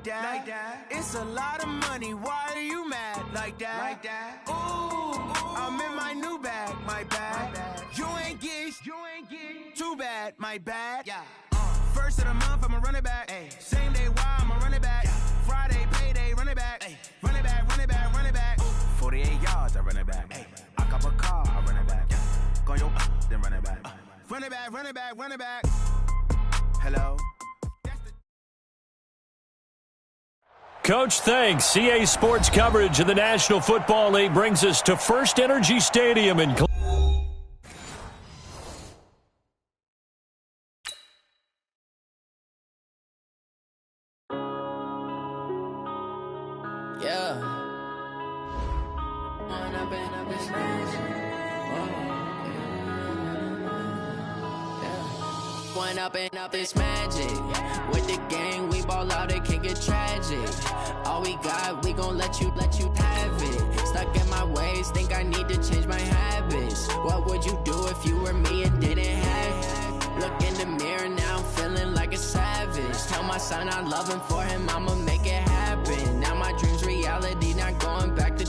like that. It's a lot of money, why are you mad like that? Ooh, I'm in my new bag, my bad. You ain't get too bad, my bad. Yeah. First of the month, I'ma run it back. Ay. Same day, why I'ma run it back. Yeah. Friday, payday, run it back. Ay. Run it back, run it back, run it back. Ooh. 48 yards, I run it back. Ay. I cop a car, I run it back. Yeah. Go yo, then run it back. Run it back, run it back, run it back. Hello? Coach, thanks. CA Sports coverage of the National Football League brings us to First Energy Stadium in Up this magic. With the gang, we ball out, it can get tragic. All we got, we gon' let you have it. Stuck in my ways, think I need to change my habits. What would you do if you were me and didn't have it? Look in the mirror now, I'm feeling like a savage. Tell my son I love him, for him I'ma make it happen. Now my dream's reality, not going back to.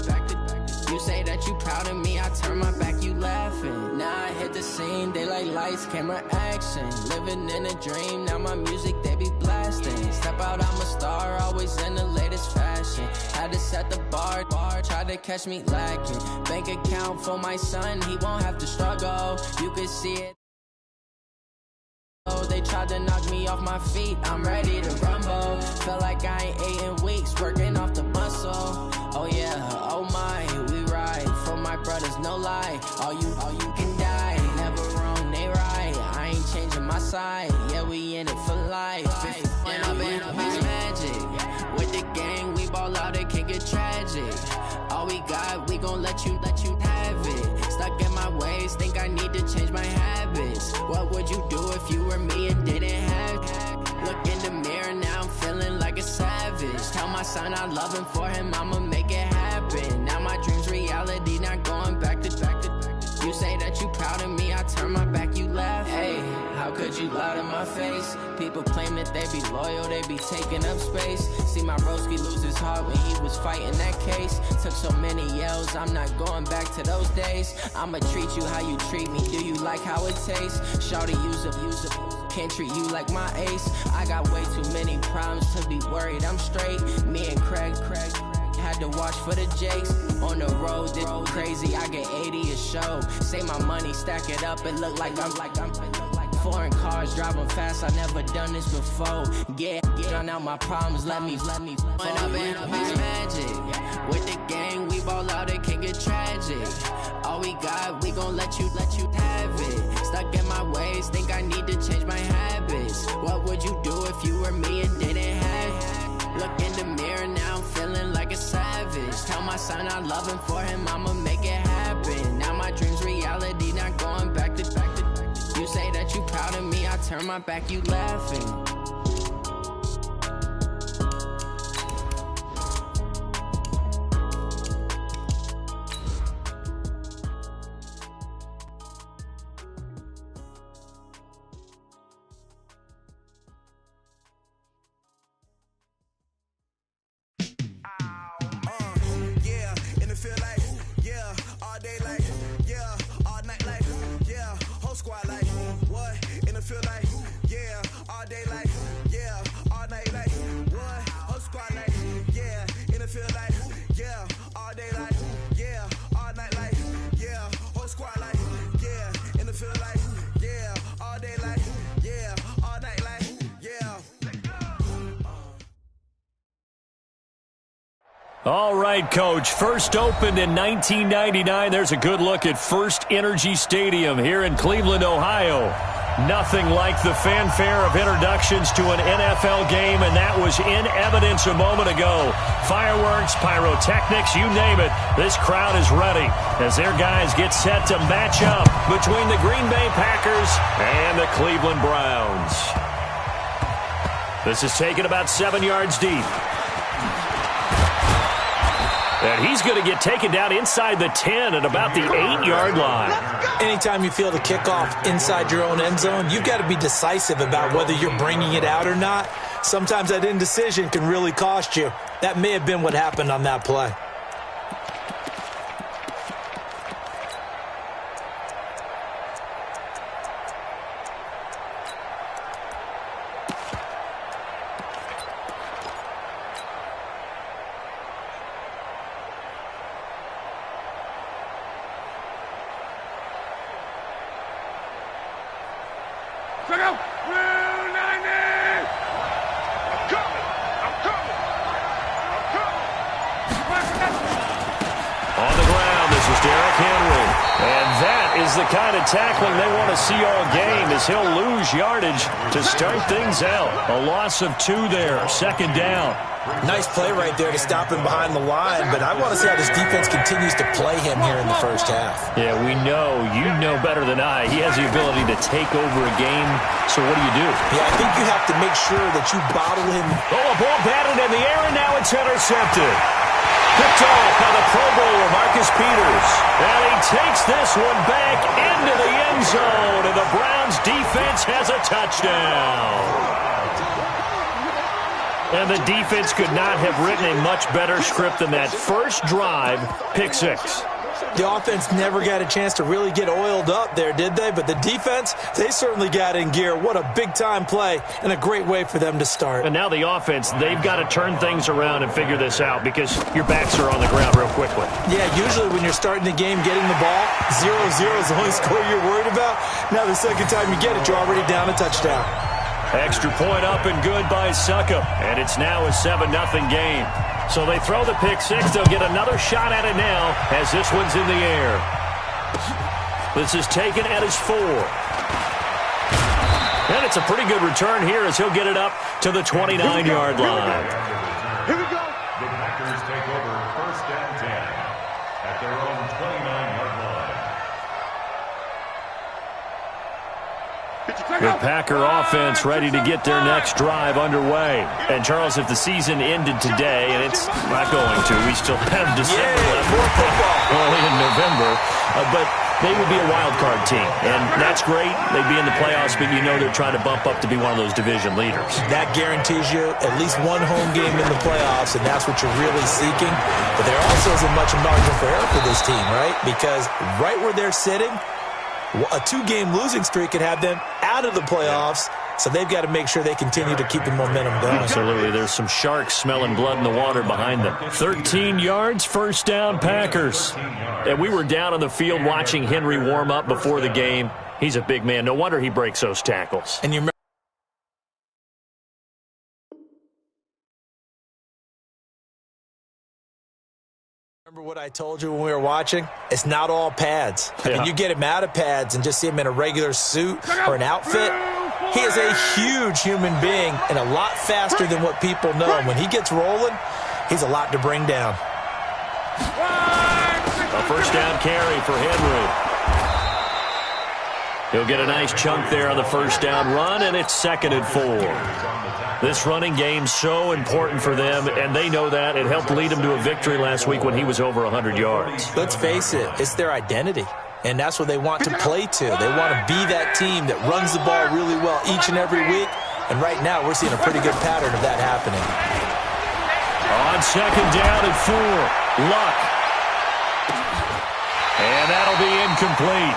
You say that you proud of me, I turn my back, you laughing. Now I hit the scene, they like lights, camera, action. Living in a dream, now my music, they be blasting. Step out, I'm a star, always in the latest fashion. Had to set the bar, try to catch me lacking. Bank account for my son, he won't have to struggle. You could see it. They tried to knock me off my feet, I'm ready to rumble. Felt like I ain't ate in weeks, working off the muscle. Oh yeah, oh my, we ride for my brothers, no lie. All you can die, never wrong, they right. I ain't changing my side, yeah, we in it for life. When I've been up is magic. With the gang, we ball out, it can get tragic. All we got, we gon' let you have it. Stuck in my ways, think I need to change my habits. What would you do if you were me and didn't have it? Look in the mirror, now I'm feeling like a savage. Tell my son I love him, for him I'ma make it happen. Now my dream's reality, not going back to. You say that you proud of me, I turn my back, you laugh. Hey, how could you lie to my face? People claim that they be loyal, they be taking up space. See my broski lose his heart when he was fighting that case. Took so many yells, I'm not going back to those days. I'ma treat you how you treat me, do you like how it tastes? Shawty, use up, can't treat you like my ace. I got way too many problems to be worried, I'm straight. Me and Craig had to watch for the Jakes. On the road, this crazy, I get 80 a show. Say my money, stack it up, it look like I'm foreign cars, driving fast, I never done this before. Get drown out my problems, let me When I've been up is magic. With the gang, we ball out, it can get tragic. All we got, we gon' let you have it. Stuck in my ways, think I need to change my habits. What would you do if you were me and didn't have it? Look in the mirror, now I'm feeling like a savage. Tell my son I love him, for him I'ma make it happen. Now my dream's reality, not going back to. You say that you proud of me, I turn my back, you laughing. All right, Coach. First opened in 1999. There's a good look at First Energy Stadium here in Cleveland, Ohio. Nothing like the fanfare of introductions to an NFL game, and that was in evidence a moment ago. Fireworks, pyrotechnics, you name it. This crowd is ready as their guys get set to match up between the Green Bay Packers and the Cleveland Browns. This is taken about 7 yards deep. And he's going to get taken down inside the 10 at about the 8-yard line. Anytime you feel the kickoff inside your own end zone, you've got to be decisive about whether you're bringing it out or not. Sometimes that indecision can really cost you. That may have been what happened on that play. Tackling they want to see all game as he'll lose yardage to start things out. A loss of 2 there, second down. Nice play right there to stop him behind the line, but I want to see how this defense continues to play him here in the first half. Yeah, we know. You know better than I. He has the ability to take over a game, so what do you do? Yeah, I think you have to make sure that you bottle him. Oh, a ball batted in the air, and now it's intercepted. Picked off by the Pro Bowler, Marcus Peters. And he takes this one back into the end zone, and the Browns defense has a touchdown. And the defense could not have written a much better script than that first drive, pick 6. The offense never got a chance to really get oiled up there, did they? But the defense, they certainly got in gear. What a big-time play and a great way for them to start. And now the offense, they've got to turn things around and figure this out because your backs are on the ground real quickly. Yeah, usually when you're starting the game, getting the ball, 0-0 is the only score you're worried about. Now the second time you get it, you're already down a touchdown. Extra point up and good by Succop. And it's now a 7-0 game. So they throw the pick 6. They'll get another shot at it now as this one's in the air. This is taken at his 4. And it's a pretty good return here as he'll get it up to the 29-yard line. Here we go. The Packers take over first and 10 at their own 29-yard line. The Packer offense ready to get their next drive underway. And, Charles, if the season ended today, and it's not going to, we still have December left, early in November, but they would be a wild card team. And that's great. They'd be in the playoffs, but you know they're trying to bump up to be one of those division leaders. That guarantees you at least one home game in the playoffs, and that's what you're really seeking. But there also isn't much margin for error for this team, right? Because right where they're sitting, a 2-game losing streak could have them out of the playoffs, so they've got to make sure they continue to keep the momentum going. Absolutely. There's some sharks smelling blood in the water behind them. 13 yards, first down, Packers. And we were down on the field watching Henry warm up before the game. He's a big man. No wonder he breaks those tackles. And you remember what I told you when we were watching? It's not all pads. I mean, you get him out of pads and just see him in a regular suit or an outfit. He is a huge human being and a lot faster than what people know. And when he gets rolling, he's a lot to bring down. A first down carry for Henry. He'll get a nice chunk there on the first down run, and it's 2nd and 4. This running game's so important for them, and they know that. It helped lead them to a victory last week when he was over 100 yards. Let's face it, it's their identity, and that's what they want to play to. They want to be that team that runs the ball really well each and every week, and right now we're seeing a pretty good pattern of that happening. On 2nd down and 4, Luck. And that'll be incomplete.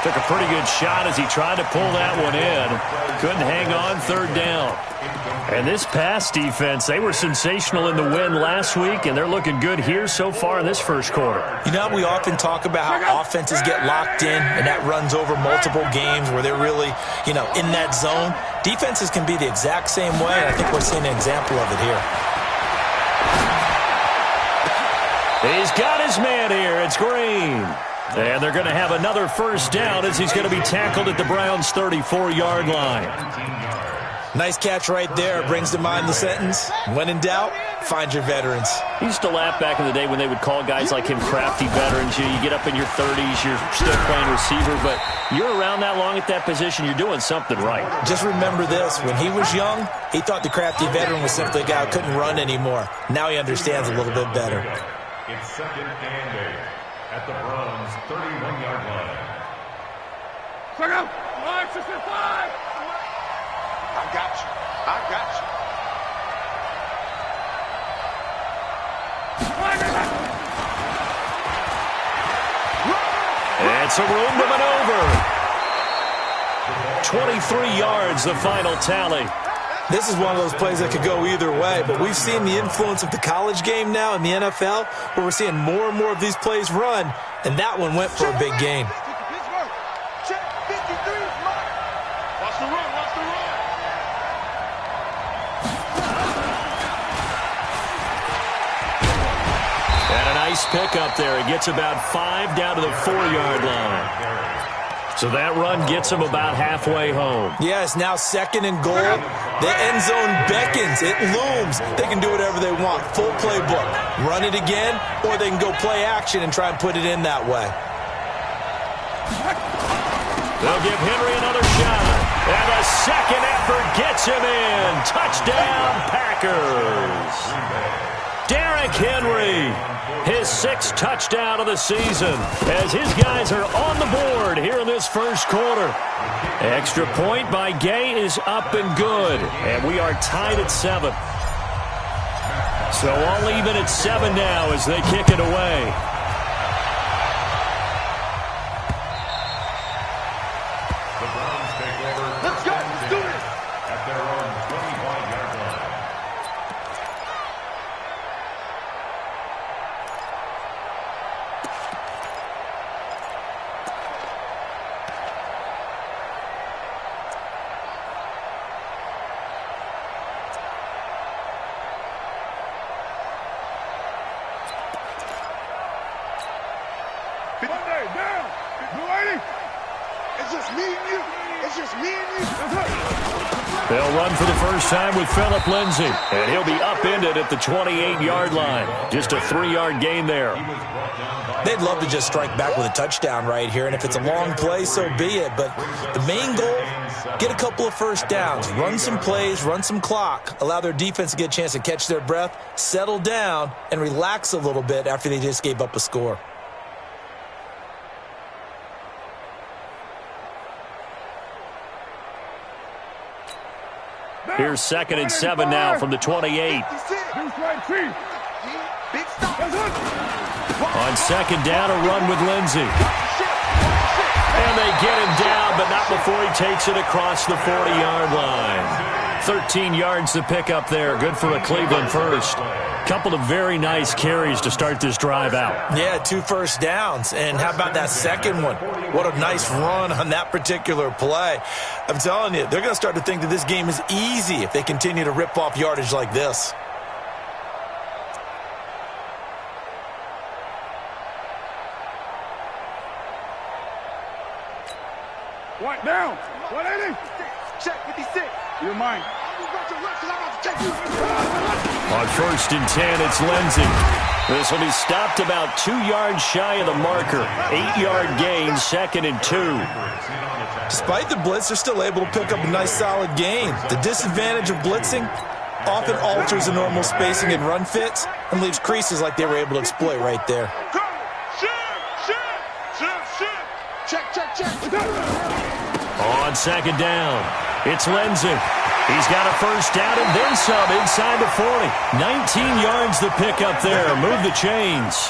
Took a pretty good shot as he tried to pull that one in. Couldn't hang on, 3rd down. And this pass defense, they were sensational in the win last week, and they're looking good here so far in this first quarter. You know, we often talk about how offenses get locked in, and that runs over multiple games where they're really, in that zone. Defenses can be the exact same way, and I think we're seeing an example of it here. He's got his man here. It's Green. And they're going to have another first down as he's going to be tackled at the Browns' 34-yard line. Nice catch right there. Brings to mind the sentence, when in doubt, find your veterans. He used to laugh back in the day when they would call guys like him crafty veterans. You get up in your 30s, you're still playing receiver, but you're around that long at that position, you're doing something right. Just remember this. When he was young, he thought the crafty veteran was simply a guy who couldn't run anymore. Now he understands a little bit better. It's 2nd and 8 at the Browns' 31-yard line. I got you. And some room to maneuver. 23 yards, the final tally. This is one of those plays that could go either way, but we've seen the influence of the college game now in the NFL, where we're seeing more and more of these plays run, and that one went for a big gain. And a nice pick up there. He gets about 5 down to the 4-yard line. So that run gets him about halfway home. Yes, now 2nd and goal. The end zone beckons. It looms. They can do whatever they want. Full playbook. Run it again, or they can go play action and try and put it in that way. They'll give Henry another shot. And a second effort gets him in. Touchdown, Packers. Derrick Henry, his 6th touchdown of the season, as his guys are on the board here in this first quarter. Extra point by Gay is up and good, and we are tied at 7. So all even at 7 now as they kick it away. The Browns take over. Let's go. Let's do it. At their own 25-yard line. They'll run for the first time with Phillip Lindsay, and he'll be upended at the 28-yard line. Just a 3-yard gain there. They'd love to just strike back with a touchdown right here, and if it's a long play, so be it. But the main goal, get a couple of first downs, run some plays, run some clock, allow their defense to get a chance to catch their breath, settle down, and relax a little bit after they just gave up a score. Here's 2nd and 7 now from the 28. On 2nd down, a run with Lindsay. And they get him down, but not before he takes it across the 40-yard line. 13 yards to pick up there. Good for a Cleveland first. Couple of very nice carries to start this drive out. Yeah, 2 first downs. And how about that second one? What a nice run on that particular play. I'm telling you, they're going to start to think that this game is easy if they continue to rip off yardage like this. What down? 180. Check 56. You're mine. On 1st and 10, it's Lindsay. This will be stopped about 2 yards shy of the marker. 8-yard gain, 2nd and 2. Despite the blitz, they're still able to pick up a nice solid gain. The disadvantage of blitzing often alters the normal spacing and run fits and leaves creases like they were able to exploit right there. On 2nd down, it's Lindsay. He's got a first down and then some inside the 40. 19 yards to pick up there. Move the chains.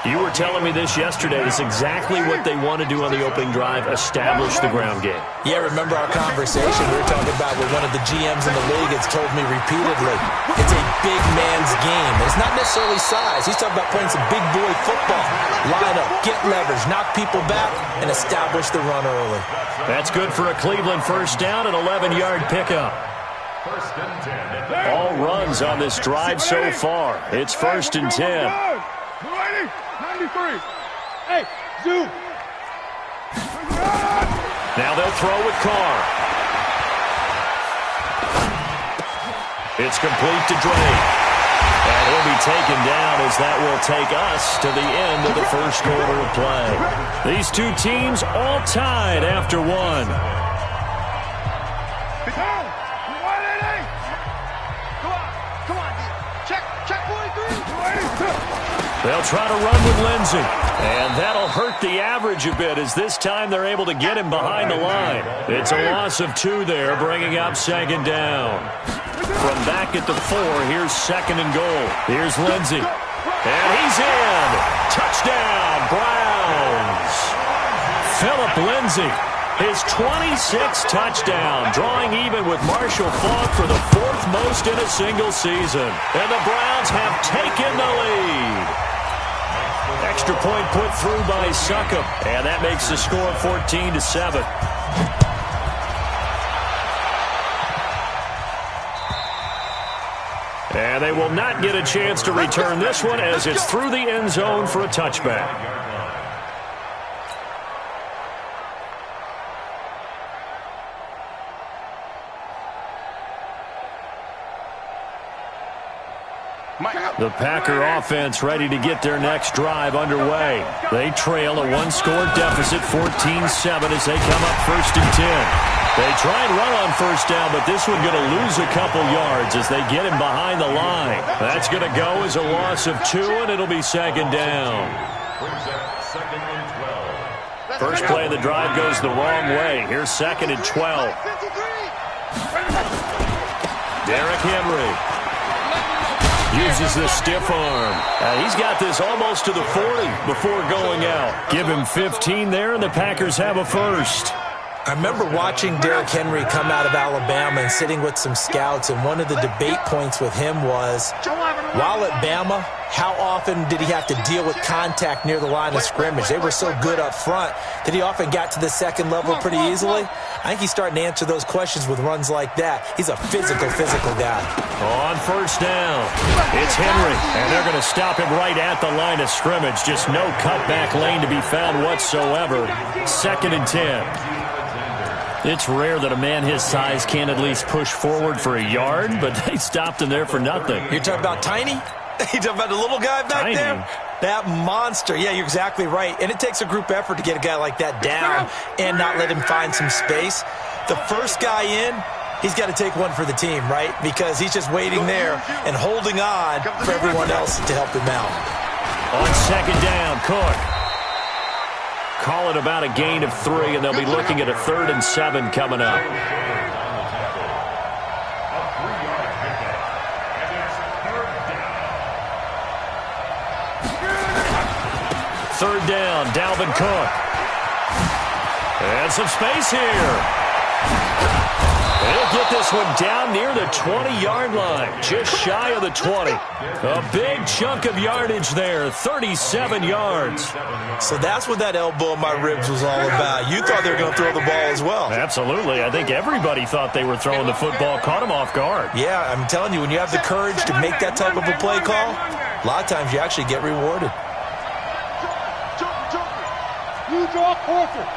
You were telling me this yesterday. It's exactly what they want to do on the opening drive, establish the ground game. Yeah, remember our conversation we were talking about with one of the GMs in the league has told me repeatedly. It's a big man's game. It's not necessarily size. He's talking about playing some big boy football. Line up, get leverage, knock people back, and establish the run early. That's good for a Cleveland first down and 11-yard pickup. All runs on this drive so far. It's 1st and 10. 93. Hey, Zoo. Now they'll throw with Carr. It's complete to Drake. And he'll be taken down as that will take us to the end of the first quarter of play. These two teams all tied after 1. They'll try to run with Lindsay. And that'll hurt the average a bit as this time they're able to get him behind the line. It's a loss of 2 there, bringing up 2nd down. From back at the 4, here's 2nd and goal. Here's Lindsay. And he's in. Touchdown, Browns. Philip Lindsay, his 26th touchdown, drawing even with Marshall Faulk for the 4th most in a single season. And the Browns have taken the lead. Extra point put through by Succop, and that makes the score 14-7. And they will not get a chance to return this one as it's through the end zone for a touchback. The Packer offense ready to get their next drive underway. They trail a one-score deficit, 14-7, as they come up 1st and 10. They try and run on first down, but this one going to lose a couple yards as they get him behind the line. That's going to go as a loss of 2, and it'll be 2nd down. First play of the drive goes the wrong way. Here's 2nd and 12. Derrick Henry uses the stiff arm. He's got this almost to the 40 before going out. Give him 15 there, and the Packers have a first. I remember watching Derrick Henry come out of Alabama and sitting with some scouts, and one of the debate points with him was, while at Bama, how often did he have to deal with contact near the line of scrimmage? They were so good up front that he often got to the second level pretty easily. I think he's starting to answer those questions with runs like that. He's a physical guy. On first down, it's Henry, and they're going to stop him right at the line of scrimmage. Just no cutback lane to be found whatsoever. 2nd and 10. It's rare that a man his size can at least push forward for a yard, but they stopped him there for nothing. You're talking about Tiny? You're talking about the little guy back there? That monster. Yeah, you're exactly right. And it takes a group effort to get a guy like that down and not let him find some space. The first guy in, he's got to take one for the team, right? Because he's just waiting there and holding on for everyone else to help him out. On 2nd down, Cook. Call it about a gain of 3, and they'll be looking at a 3rd and 7 coming up. Third down, Dalvin Cook. And some space here. They'll get this one down near the 20-yard line, just shy of the 20. A big chunk of yardage there, 37 yards. So that's what that elbow in my ribs was all about. You thought they were going to throw the ball as well. Absolutely. I think everybody thought they were throwing the football, caught him off guard. Yeah, I'm telling you, when you have the courage to make that type of a play call, a lot of times you actually get rewarded. You draw closer.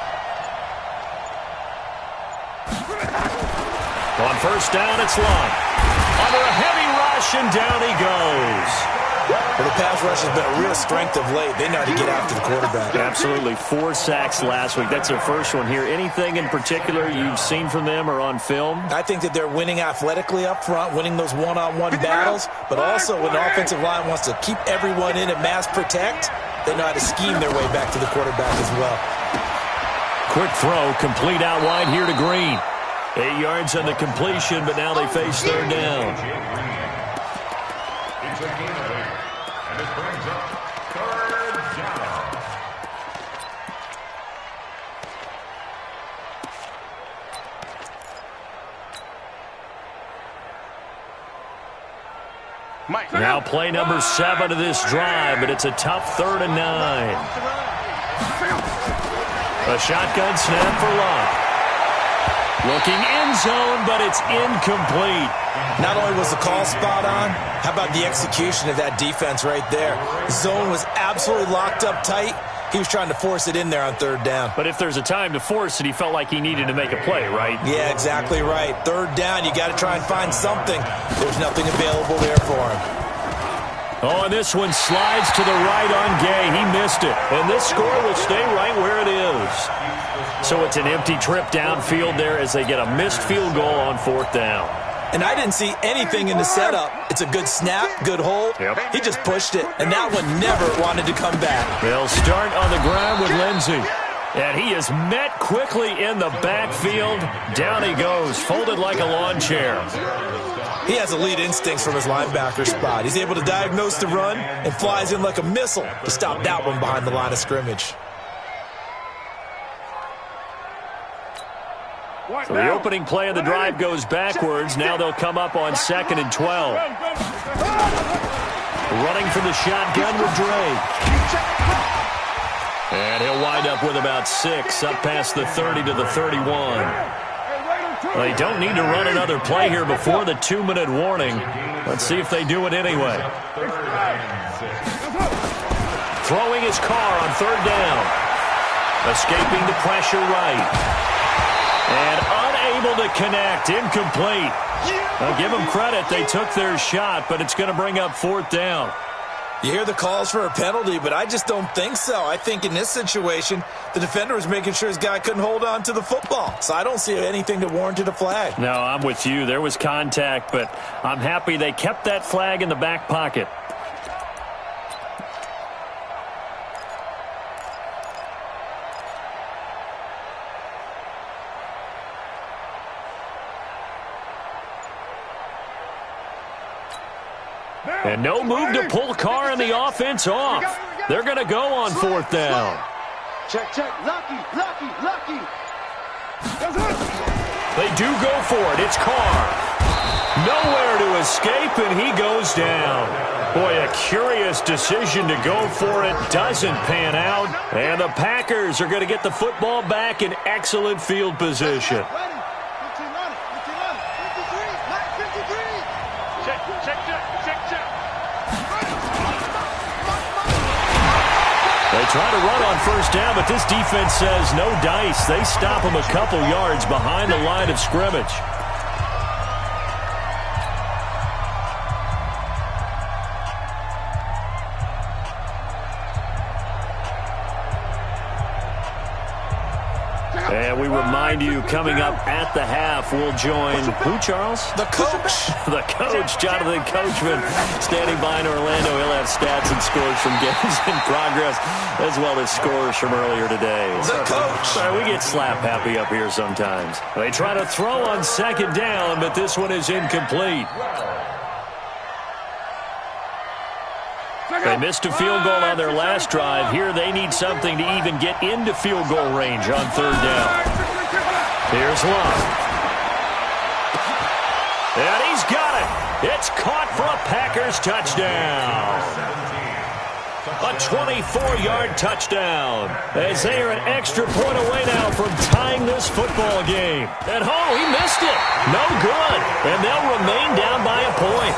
On first down, it's Long. Under a heavy rush, and down he goes. Well, the pass rush has been a real strength of late. They know how to get after the quarterback. Absolutely. 4 sacks last week. That's their first one here. Anything in particular you've seen from them or on film? I think that they're winning athletically up front, winning those one-on-one battles, but also when the offensive line wants to keep everyone in and mass protect, they know how to scheme their way back to the quarterback as well. Quick throw, complete out wide here to Green. 8 yards on the completion, but now they face 3rd down. It's a gain of 8, and it brings up 3rd down. Now play number 7 of this drive, but it's a tough 3rd and 9. A shotgun snap for Locke. Looking end zone, but it's incomplete. Not only was the call spot on, how about the execution of that defense right there? The zone was absolutely locked up tight. He was trying to force it in there on 3rd down. But if there's a time to force it, he felt like he needed to make a play, right? Yeah, exactly right. 3rd down, you got to try and find something. There's nothing available there for him. Oh, and this one slides to the right on Gay. He missed it. And this score will stay right where it is. So it's an empty trip downfield there as they get a missed field goal on 4th down. And I didn't see anything in the setup. It's a good snap, good hold. Yep. He just pushed it, and that one never wanted to come back. They'll start on the ground with Lindsey. And he is met quickly in the backfield. Down he goes, folded like a lawn chair. He has elite instincts from his linebacker spot. He's able to diagnose the run and flies in like a missile to stop that one behind the line of scrimmage. So the opening play of the drive goes backwards. Now they'll come up on 2nd and 12. Running from the shotgun with Drake. And he'll wind up with about 6, up past the 30 to the 31. They don't need to run another play here before the 2-minute warning. Let's see if they do it anyway. Throwing his car on 3rd down. Escaping the pressure right. And unable to connect. Incomplete. I'll give them credit. They took their shot, but it's going to bring up 4th down. You hear the calls for a penalty, but I just don't think so. I think in this situation, the defender was making sure his guy couldn't hold on to the football. So I don't see anything that warranted a flag. No, I'm with you. There was contact, but I'm happy they kept that flag in the back pocket. And no move to pull Carr and the offense off. They're going to go on 4th down. Check. Lucky. They do go for it. It's Carr. Nowhere to escape, and he goes down. Boy, a curious decision to go for it. Doesn't pan out. And the Packers are going to get the football back in excellent field position. They try to run on 1st down, but this defense says no dice. They stop them a couple yards behind the line of scrimmage. And we remind you, coming up at the half, we'll join who, Charles? The coach. The coach, Jonathan Coachman, standing by in Orlando. He'll have stats and scores from games in progress, as well as scores from earlier today. The coach. Sorry, we get slap happy up here sometimes. They try to throw on 2nd down, but this one is incomplete. They missed a field goal on their last drive. Here they need something to even get into field goal range on 3rd down. Here's Love. And he's got it. It's caught for a Packers touchdown. A 24-yard touchdown. As they are an extra point away now from tying this football game. And he missed it. No good. And they'll remain down by a point.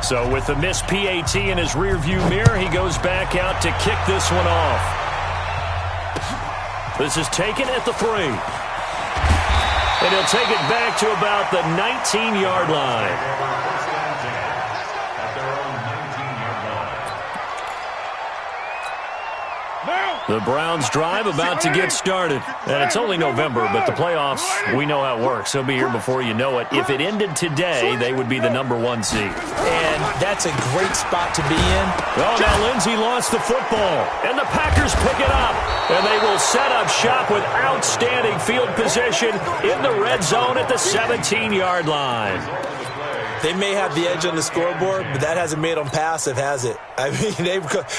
So with the missed PAT in his rearview mirror, he goes back out to kick this one off. This is taken at the 3. And he'll take it back to about the 19-yard line. The Browns drive about to get started. And it's only November, but the playoffs, we know how it works. They'll be here before you know it. If it ended today, they would be the #1 seed. And that's a great spot to be in. Oh, now Lindsey lost the football. And the Packers pick it up. And they will set up shop with outstanding field position in the red zone at the 17-yard line. They may have the edge on the scoreboard, but that hasn't made them passive, has it? I mean,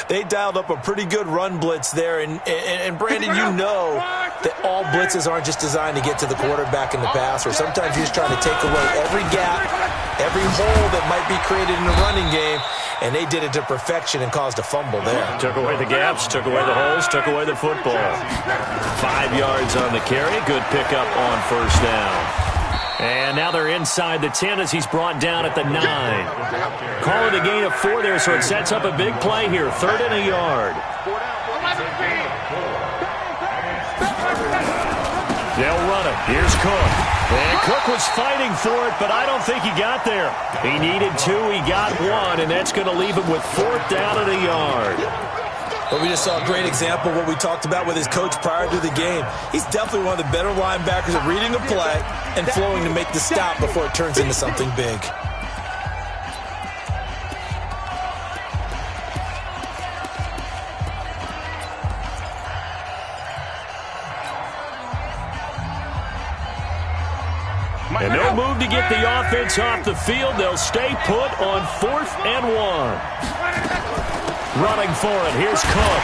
they dialed up a pretty good run blitz there. And Brandon, you know that all blitzes aren't just designed to get to the quarterback in the pass, or sometimes you're just trying to take away every gap, every hole that might be created in the running game, and they did it to perfection and caused a fumble there. Took away the gaps, took away the holes, took away the football. 5 yards on the carry. Good pickup on 1st down. And now they're inside the 10 as he's brought down at the 9. Call it a gain of 4 there, so it sets up a big play here. 3rd and a yard. They'll run it. Here's Cook. And Cook was fighting for it, but I don't think he got there. He needed 2. He got 1, and that's going to leave him with 4th down and a yard. But we just saw a great example of what we talked about with his coach prior to the game. He's definitely one of the better linebackers at reading the play and flowing to make the stop before it turns into something big. And no move to get the offense off the field. They'll stay put on 4th and 1. Running for it, here's Cook.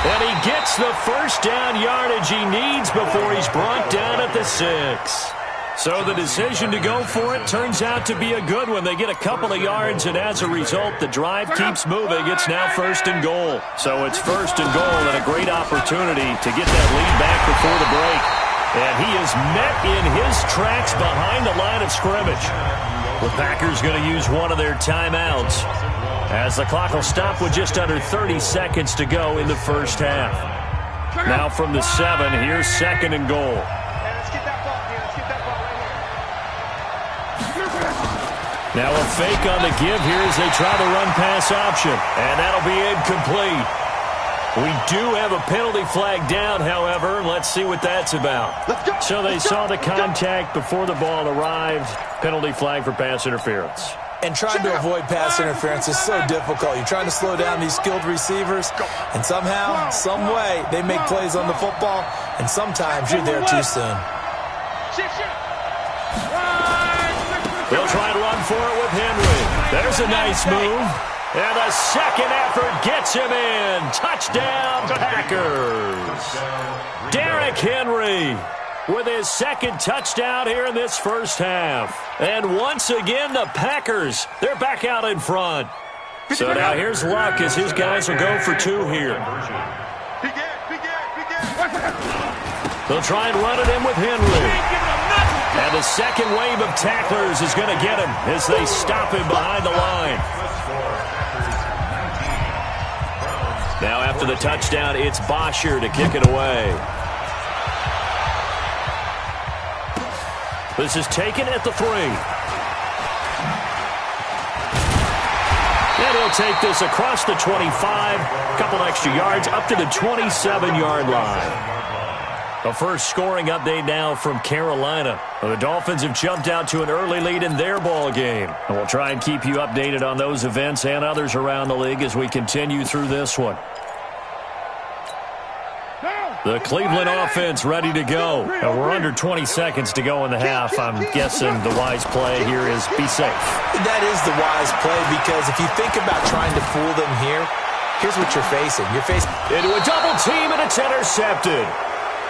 And he gets the first down yardage he needs before he's brought down at the 6. So the decision to go for it turns out to be a good one. They get a couple of yards, and as a result, the drive keeps moving. It's now 1st and goal. So it's 1st and goal and a great opportunity to get that lead back before the break. And he is met in his tracks behind the line of scrimmage. The Packers going to use one of their timeouts as the clock will stop with just under 30 seconds to go in the first half. Now from the 7, here's 2nd and goal. Now a fake on the give here as they try the run-pass option. And that'll be incomplete. We do have a penalty flag down, however. Let's see what that's about. So they saw the contact before the ball arrived. Penalty flag for pass interference. And trying to avoid pass interference is so difficult. You're trying to slow down these skilled receivers, and somehow, some way, they make plays on the football, and sometimes you're there too soon. They'll try and run for it with Henry. There's a nice move. And the second effort gets him in. Touchdown, Packers. Derrick Henry with his second touchdown here in this first half. And once again, the Packers, they're back out in front. So now here's Luck as his guys will go for 2 here. They'll try and run it in with Henry. And the second wave of tacklers is going to get him as they stop him behind the line. Now after the touchdown, it's Bosher to kick it away. This is taken at the 3. And he'll take this across the 25, a couple extra yards, up to the 27-yard line. A first scoring update now from Carolina. The Dolphins have jumped out to an early lead in their ball game. And we'll try and keep you updated on those events and others around the league as we continue through this one. The Cleveland offense ready to go. And we're under 20 seconds to go in the half. I'm guessing the wise play here is be safe. That is the wise play, because if you think about trying to fool them here, here's what you're facing. You're facing into a double team, and it's intercepted.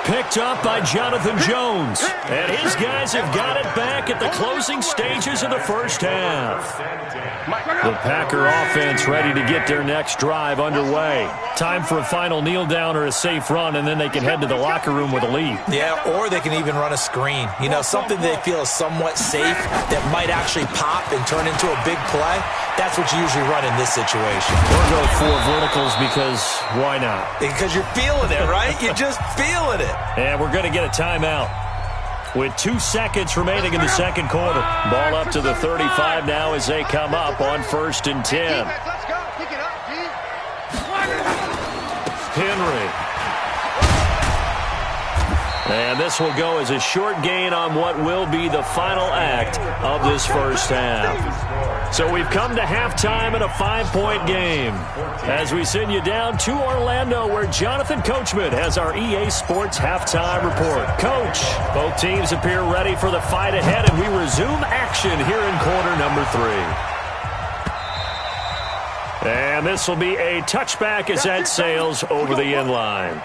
Picked up by Jonathan Jones. And his guys have got it back at the closing stages of the first half. The Packer offense ready to get their next drive underway. Time for a final kneel down or a safe run, and then they can head to the locker room with a lead. Yeah, or they can even run a screen. You know, something they feel is somewhat safe that might actually pop and turn into a big play. That's what you usually run in this situation. Or go 4 verticals because why not? Because you're feeling it, right? You're just feeling it. And we're going to get a timeout with 2 seconds remaining in the second quarter. Ball up to the 35 now as they come up on 1st and 10. Henry. And this will go as a short gain on what will be the final act of this first half. So we've come to halftime in a 5-point game as we send you down to Orlando, where Jonathan Coachman has our EA Sports halftime report. Coach, both teams appear ready for the fight ahead, and we resume action here in quarter number 3. And this will be a touchback as that sails over the end line.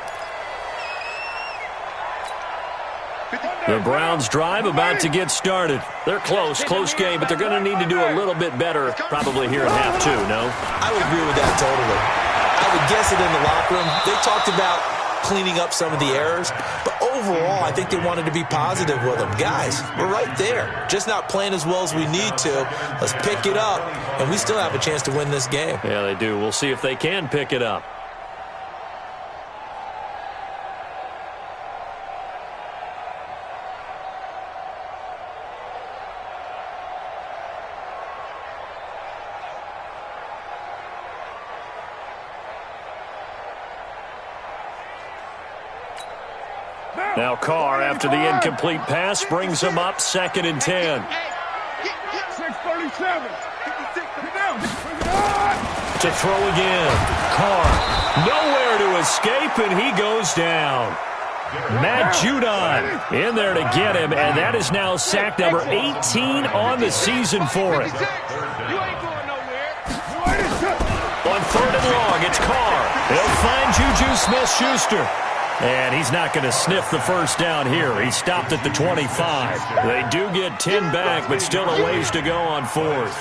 The Browns drive about to get started. They're close game, but they're going to need to do a little bit better probably here in half 2, no? I would agree with that totally. I would guess it in the locker room. They talked about cleaning up some of the errors, but overall, I think they wanted to be positive with them. Guys, we're right there. Just not playing as well as we need to. Let's pick it up, and we still have a chance to win this game. Yeah, they do. We'll see if they can pick it up. Now Carr, after the incomplete pass, brings him up 2nd and 10. 6:37. To throw again. Carr, nowhere to escape, and he goes down. Matt Judon in there to get him, and that is now sack number 18 on the season for him. On 3rd and long, it's Carr. He'll find Juju Smith-Schuster. And he's not going to sniff the first down here. He stopped at the 25. They do get 10 back, but still a ways to go on 4th.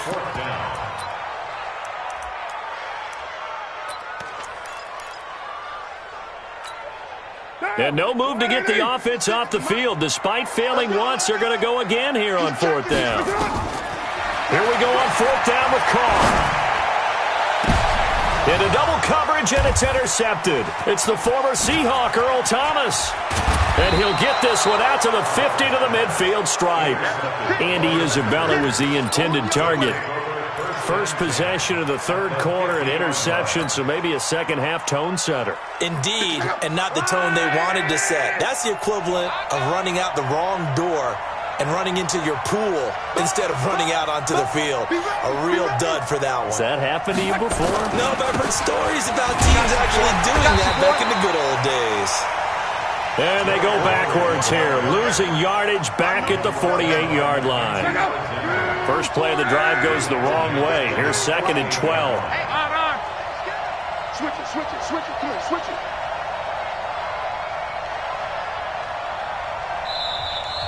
And no move to get the offense off the field. Despite failing once, they're going to go again here on 4th down. Here we go on 4th down with Carr. Into double coverage, and it's intercepted. It's the former Seahawk, Earl Thomas. And he'll get this one out to the 50 to the midfield stripe. Andy Isabella was the intended target. First possession of the 3rd quarter, an interception, so maybe a second-half tone setter. Indeed, and not the tone they wanted to set. That's the equivalent of running out the wrong door and running into your pool instead of running out onto the field. A real dud for that one. Has that happened to you before? No, but I've heard stories about teams actually doing that back in the good old days. And they go backwards here, losing yardage back at the 48-yard line. First play of the drive goes the wrong way. Here's 2nd and 12. Hey, on. Switch it.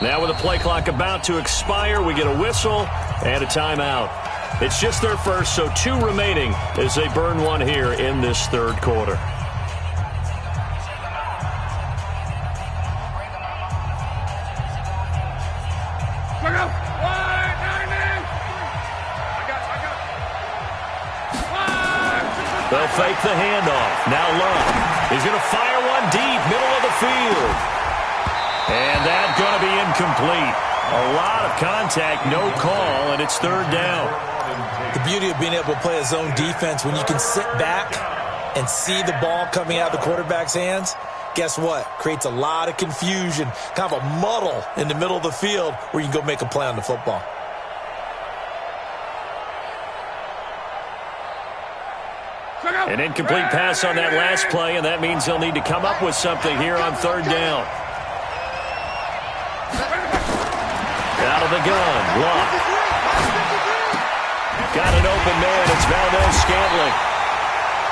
Now with the play clock about to expire, we get a whistle and a timeout. It's just their first, so 2 remaining as they burn one here in this 3rd quarter. Look out! They'll fake the handoff. Now Love. He's going to fire one deep, middle of the field. And that's going to be incomplete. A lot of contact, no call, and it's 3rd down. The beauty of being able to play a zone defense, when you can sit back and see the ball coming out of the quarterback's hands, guess what? Creates a lot of confusion, kind of a muddle in the middle of the field where you can go make a play on the football. An incomplete pass on that last play, and that means they'll need to come up with something here on 3rd down. Out of the gun, Love. Got an open man, it's Valdez-Scantling.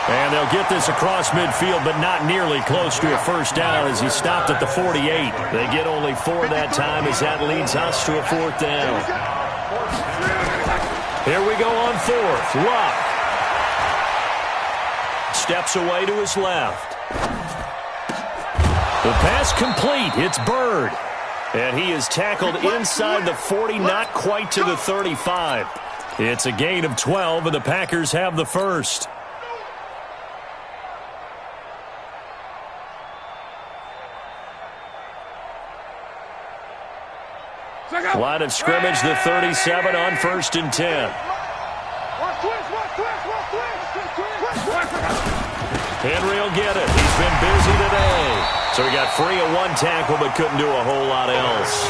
And they'll get this across midfield, but not nearly close to a first down as he stopped at the 48. They get only 4 that time as that leads us to a 4th down. Here we go on 4th. Love. Steps away to his left. The pass complete. It's Bird. And he is tackled inside the 40, not quite to the 35. It's a gain of 12, and the Packers have the first. Line of scrimmage, the 37 on 1st and 10. Henry will get it. He's been busy today. So he got free of 1 tackle but couldn't do a whole lot else.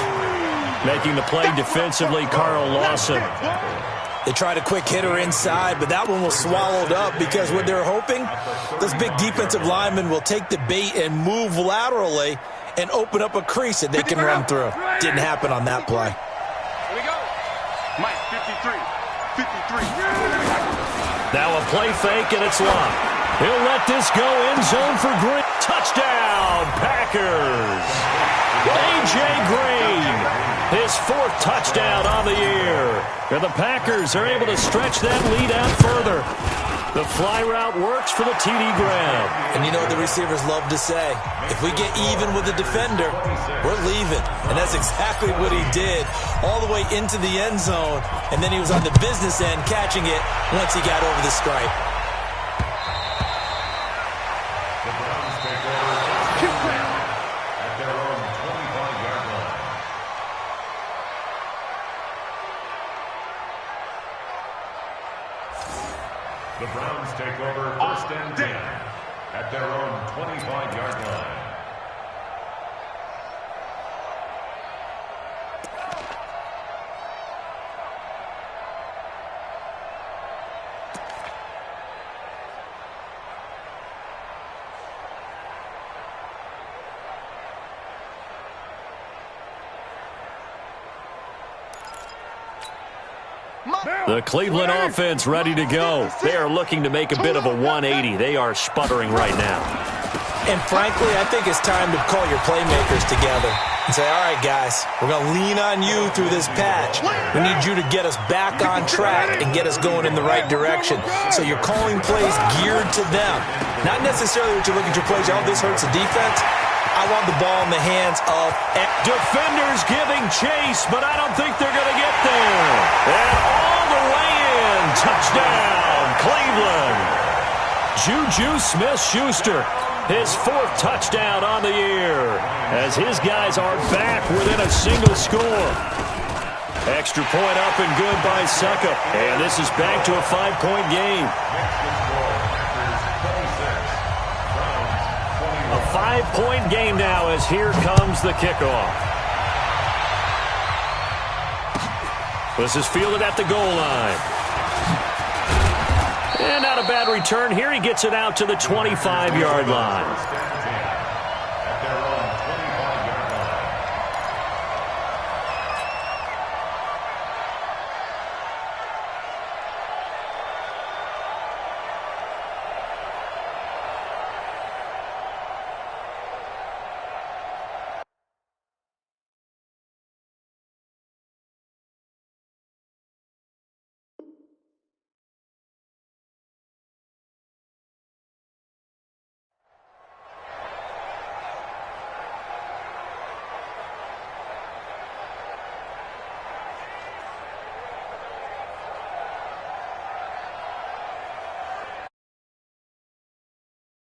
Making the play defensively, Carl Lawson. They tried a quick hitter inside, but that one was swallowed up because what they're hoping, those big defensive linemen will take the bait and move laterally and open up a crease that they can run through. Didn't happen on that play. Here we go. Mike, 53. Now a play fake, and it's Love. He'll let this go end zone for Green. Touchdown, Packers. A.J. Green, his 4th touchdown on the year. And the Packers are able to stretch that lead out further. The fly route works for the TD grab. And you know what the receivers love to say? If we get even with the defender, we're leaving. And that's exactly what he did. All the way into the end zone. And then he was on the business end catching it once he got over the stripe. The Browns take over 1st and 10 at their own 25-yard line. The Cleveland offense ready to go. They are looking to make a bit of a 180. They are sputtering right now. And frankly, I think it's time to call your playmakers together and say, all right, guys, we're going to lean on you through this patch. We need you to get us back on track and get us going in the right direction. So you're calling plays geared to them. Not necessarily what you're looking at your plays, oh, this hurts the defense. I want the ball in the hands of defenders giving chase, but I don't think they're going to get there. And all the way in. Touchdown, Cleveland. Juju Smith-Schuster, his 4th touchdown on the year, as his guys are back within a single score. Extra point up and good by Suckup. And this is back to a 5-point game. A 5-point game now as here comes the kickoff. This is fielded at the goal line. And not a bad return here. He gets it out to the 25-yard line.